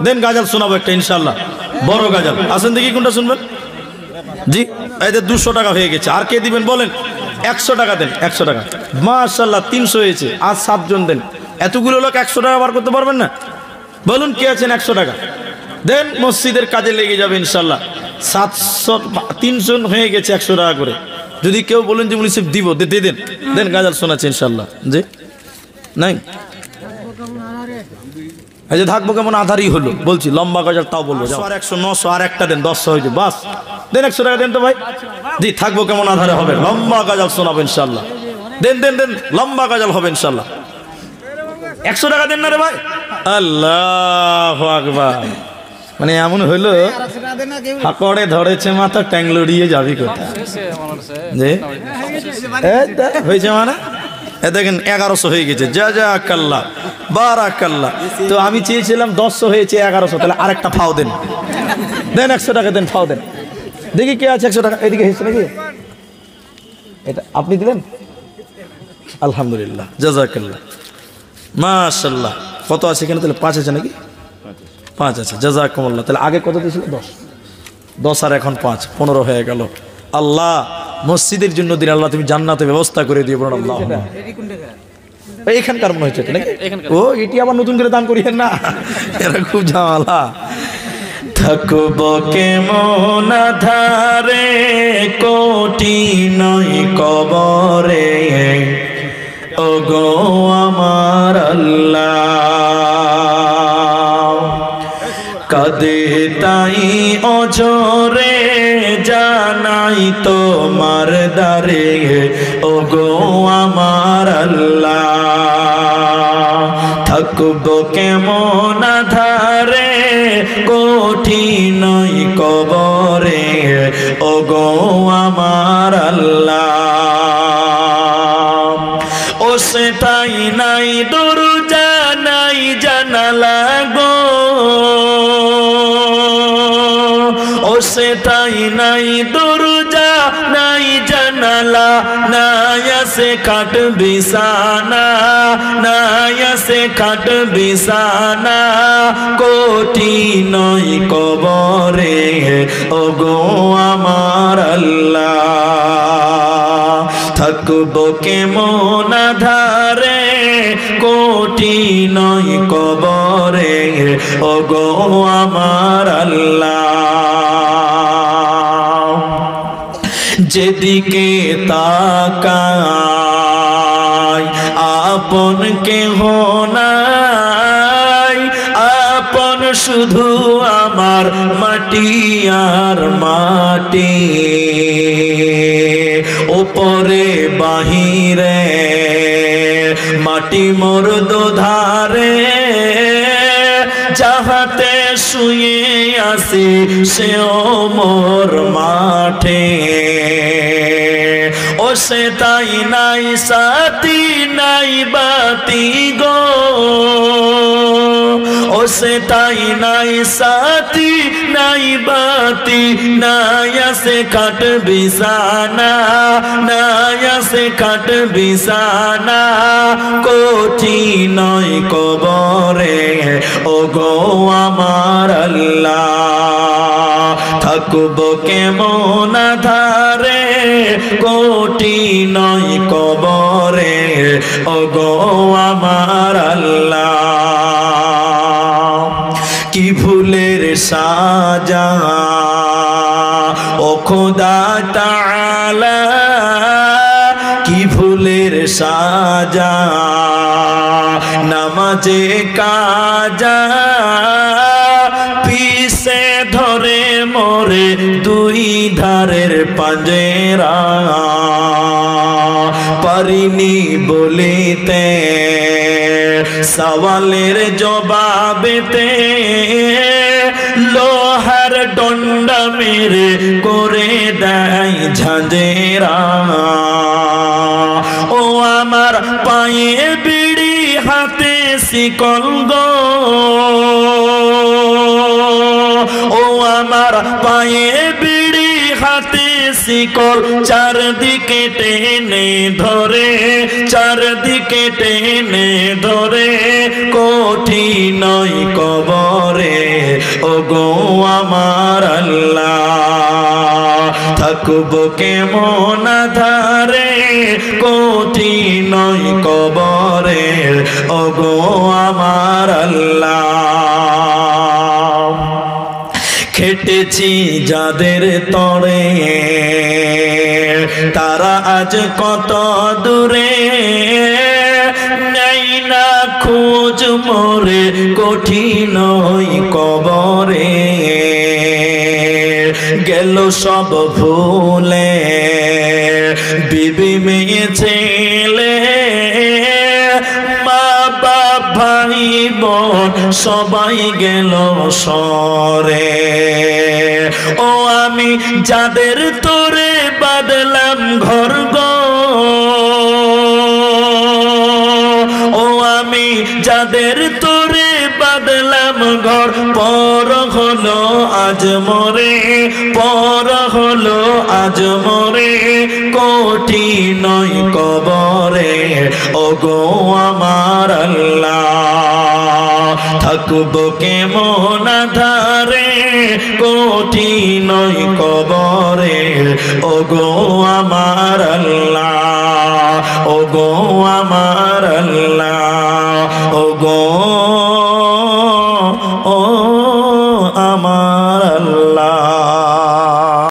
দেন গাজাল শোনাবো একটা ইনশাআল্লাহ, বড় গাজাল। আসেন দেখি কোনটা শুনবেন। জি, এদের 200 টাকা হয়ে গেছে। আর কে দিবেন বলেন? 100 টাকা দেন, 100 টাকা। মাশাআল্লাহ 300 হয়েছে। আজ 7 জন দেন। এতগুলো লোক 100 টাকা বার করতে পারবেন না? বলুন কে আছেন 100 টাকা দেন, মসজিদের কাজে লেগে যাবে ইনশাআল্লাহ। 700 300 হয়ে গেছে 100 টাকা করে। যদি কেউ বলেন যে মুনিসিপ দিব, দিয়ে দেন, দেন গাজাল শোনাচ্ছে ইনশাআল্লাহ। জি নাই এই যে থাকবো কেমন আধারই হলো, বলছি লম্বা গজাল তাও বলবো। 100 900 আর একটা দেন, 10 হয়েছে বাস। দেন 100 টাকা দেন তো ভাই। জি, থাকবো কেমন আধারে হবে, লম্বা গজাল শোনাবো ইনশাআল্লাহ। দেন দেন দেন, লম্বা গজাল হবে ইনশাআল্লাহ। 100 টাকা দেন না রে ভাই। আল্লাহু আকবার। মানে এমন হইলো হাকড়ে ধরেছে মাথা, ট্যাং লড়িয়ে যাবি কোথায়। জি হয়েছে মানে দেখেন 1100 হয়ে গেছে। জাযাকাল্লাহ বারাকাল্লাহ। তো আমি চেয়েছিলাম 100 হয়েছে 1100, তাহলে আরেকটা ফাও দেন, দেন 100 টাকা দেন, ফাও দেন। দেখি কে আছে 100 টাকা, এদিকে হেসে নাকি এটা আপনি দিলেন? আলহামদুলিল্লাহ, জাযাকাল্লাহ, মাশাআল্লাহ। কত আছে এখানে তাহলে? 5 আছে নাকি? 5 আছে, জাযাকুমুল্লাহ। তাহলে আগে কত দিয়েছিল? 10 আর এখন 5, 15 হয়ে গেল। আল্লাহ মসজিদের জন্য দিন আল্লাহ তুমি জান্নাতে ব্যবস্থা করে দিও। বলুন আল্লাহ। এইখানকার মনে হচ্ছে নাকি? ও এটি আবার নতুন করে দান করিয়েন না, এরা খুব ঝামেলা। থাকবো কেমন ধারে, কোটি নয় কবরে, ওগো আমার আল্লাহ। কাঁদে তাই অঝরে, জানাই তোমার দারে, ওগো আমার আল্লাহ। থাকবো কেমন ধারে, কঠিন কবরে, ওগো আমার আল্লাহ। ও সে তাই নাই দরজা, নাই জানালা গো, ও সে তাই নাই দরজা, নাই জানালা, নাই আসে খাট বিছানা, নাই আসে খাট বিছানা, কঠিন কবরে, ওগো আমার আল্লাহ। থাকবো কেমন ধারে, কঠিন কবরে, ওগো আমার আল্লাহ। যেদিকে তাকাই আপন কেহ নাই, আপন শুধু আমার মাটি আর মাটি। ওপরে বাহিরে মাটি মোর দোধারে, যাহাতে শুয়ে আসি সেও মোর মাঠে। ও সে তাই নাই সাথী, নাই বাতি গো, ও সে তাই নাই সাথী, নাই বাতি, নাই আসে খাট বিছানা, নাই আসে খাট বিছানা, কঠিন কবরে, ওগো আমার আল্লাহ। থাকবো কেমন ধারে, কঠিন কবরে, ওগো আমার আল্লাহ। কি ভুলের সাজা ও খোদা তাআলা, কি ভুলের সাজা, নামাজে কাজা, পিছে ধরে মোরে দুই ধারের পাঞ্জেরা। পারিনি বলিতে সওয়ালের জবাবেতে, লোহার দণ্ডা মেরে করে দেয় ঝাঁঝেরা। ও আমার পায়ে বিড়ি, হাতে শিকল গো, ও আমার পায়ে বিড়ি, হাতে শিকল, চারদিকে টেনে ধরে, চারদিকে টেনে ধরে, কঠিন নয় কবরে ওগো আমার আল্লাহ থাকবো কেমন আধারে কঠিন নয় কবরে ওগো আমার আল্লাহ খেটেছি যাদের তরে তারা আজ কত দূরে নেই না খোঁজ মোরে কঠিন কবরে গেল সব ভুলে বিবি মেয়ে ছেলে মা বাপ ভাই বোন সবাই গেল সরে ও আমি যাদের তোরে বাদলাম ঘর গো ও আমি যাদের তোরে বাদলাম ঘর পর হলো আজ মরে পর হলো আজ মরে কঠিন কবরে ওগো আমার আল্লাহ থাকবো কেমন আধারে কঠিন কবরে ওগো আমার আল্লাহ ওগো আমার আল্লাহ ওগো